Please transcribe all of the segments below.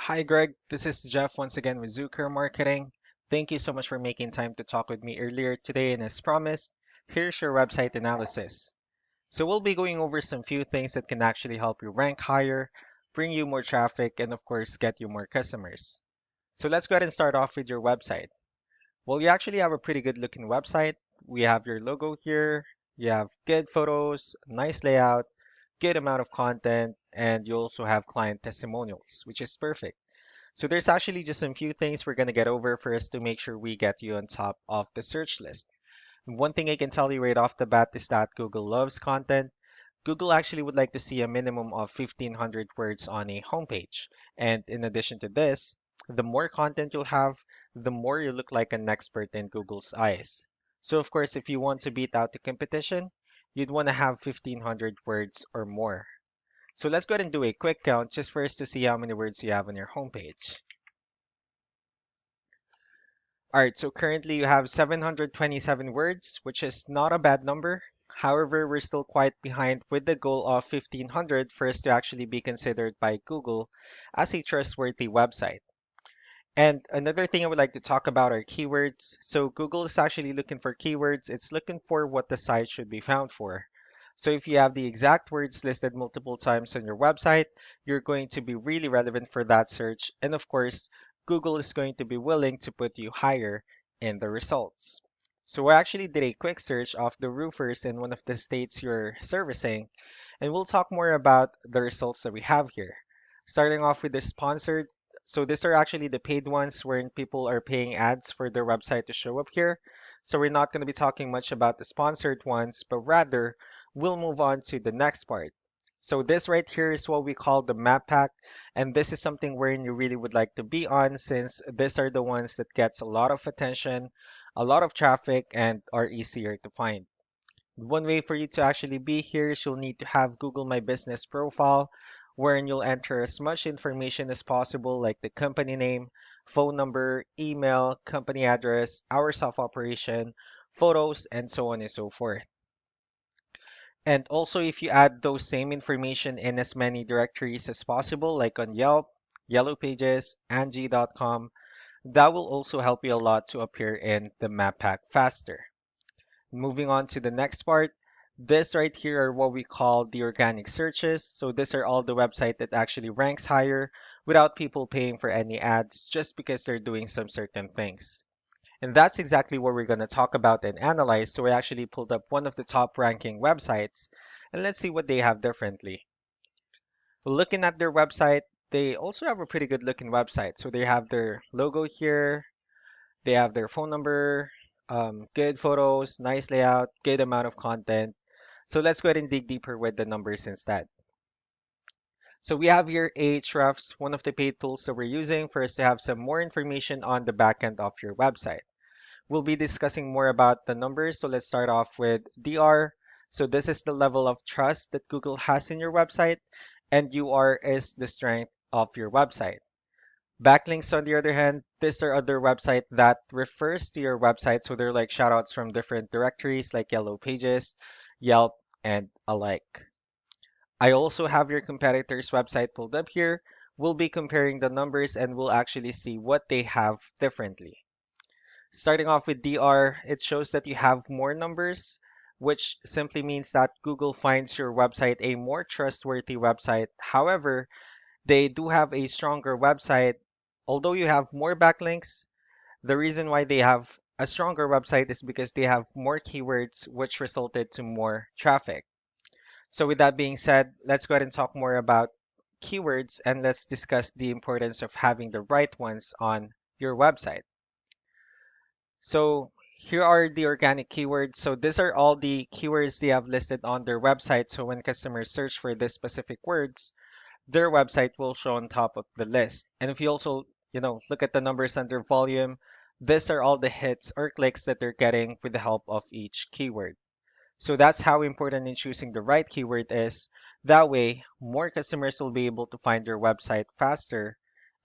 Hi, Greg. This is Jeff once again with Zucker Marketing. Thank you so much for making time to talk with me earlier today. And as promised, here's your website analysis. So, we'll be going over some few things that can actually help you rank higher, bring you more traffic, and of course, get you more customers. So, let's go ahead and start off with your website. Well, you actually have a pretty good looking website. We have your logo here, you have good photos, nice layout, good amount of content, and you also have client testimonials, which is perfect. So there's actually just some few things we're going to get over first to make sure we get you on top of the search list. One thing I can tell you right off the bat is that Google loves content. Google actually would like to see a minimum of 1,500 words on a homepage. And in addition to this, the more content you'll have, the more you look like an expert in Google's eyes. So of course, if you want to beat out the competition, you'd want to have 1,500 words or more. So let's go ahead and do a quick count just for us to see how many words you have on your homepage. All right, so currently you have 727 words, which is not a bad number. However, we're still quite behind with the goal of 1500 for us to actually be considered by Google as a trustworthy website. And another thing I would like to talk about are keywords. So Google is actually looking for keywords. It's looking for what the site should be found for. So if you have the exact words listed multiple times on your website, you're going to be really relevant for that search. And of course, Google is going to be willing to put you higher in the results. So I actually did a quick search of the roofers in one of the states you're servicing, and we'll talk more about the results that we have here. Starting off with the sponsored, so these are actually the paid ones wherein people are paying ads for their website to show up here. So we're not going to be talking much about the sponsored ones, but rather we'll move on to the next part. So this right here is what we call the map pack, and this is something wherein you really would like to be on since these are the ones that gets a lot of attention, a lot of traffic, and are easier to find. One way for you to actually be here is you'll need to have Google My Business profile, wherein you'll enter as much information as possible, like the company name, phone number, email, company address, hours of operation, photos, and so on and so forth. And also, if you add those same information in as many directories as possible, like on Yelp, Yellow Pages, Angie.com, that will also help you a lot to appear in the map pack faster. Moving on to the next part, this right here are what we call the organic searches. So these are all the website that actually ranks higher without people paying for any ads just because they're doing some certain things. And that's exactly what we're going to talk about and analyze. So we actually pulled up one of the top ranking websites and let's see what they have differently. Looking at their website, they also have a pretty good looking website. So they have their logo here, they have their phone number, good photos, nice layout, good amount of content. So let's go ahead and dig deeper with the numbers instead. So we have here Ahrefs, one of the paid tools that we're using for us to have some more information on the backend of your website. We'll be discussing more about the numbers. So let's start off with DR. So this is the level of trust that Google has in your website, and UR is the strength of your website. Backlinks, on the other hand, these are other website that refers to your website. So they're like shoutouts from different directories like Yellow Pages, Yelp, and alike. I also have your competitor's website pulled up here. We'll be comparing the numbers and we'll actually see what they have differently. Starting off with DR, it shows that you have more numbers, which simply means that Google finds your website a more trustworthy website. However, they do have a stronger website. Although you have more backlinks, the reason why they have a stronger website is because they have more keywords, which resulted to more traffic. So with that being said, let's go ahead and talk more about keywords and let's discuss the importance of having the right ones on your website. So here are the organic keywords. So these are all the keywords they have listed on their website. So when customers search for these specific words, their website will show on top of the list. And if you also, look at the numbers under volume, these are all the hits or clicks that they're getting with the help of each keyword. So that's how important in choosing the right keyword is. That way, more customers will be able to find your website faster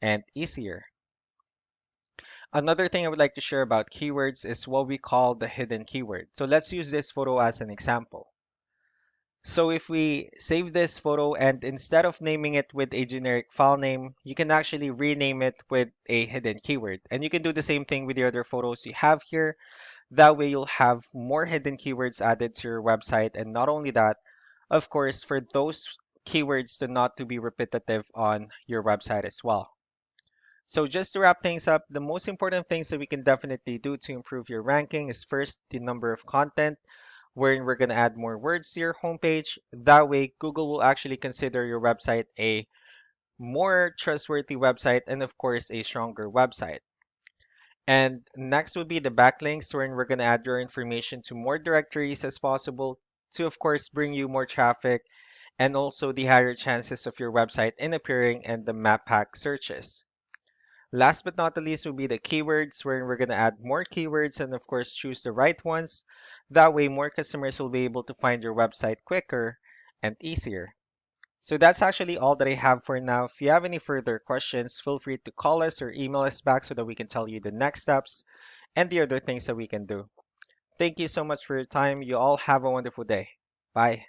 and easier. Another thing I would like to share about keywords is what we call the hidden keyword. So let's use this photo as an example. So if we save this photo and instead of naming it with a generic file name, you can actually rename it with a hidden keyword. And you can do the same thing with the other photos you have here. That way you'll have more hidden keywords added to your website. And not only that, of course, for those keywords to not to be repetitive on your website as well. So just to wrap things up, the most important things that we can definitely do to improve your ranking is first the number of content, wherein we're going to add more words to your homepage. That way, Google will actually consider your website a more trustworthy website and, of course, a stronger website. And next would be the backlinks, wherein we're going to add your information to more directories as possible to, of course, bring you more traffic and also the higher chances of your website in appearing in the map pack searches. Last but not the least will be the keywords, where we're going to add more keywords and, of course, choose the right ones. That way, more customers will be able to find your website quicker and easier. So that's actually all that I have for now. If you have any further questions, feel free to call us or email us back so that we can tell you the next steps and the other things that we can do. Thank you so much for your time. You all have a wonderful day. Bye.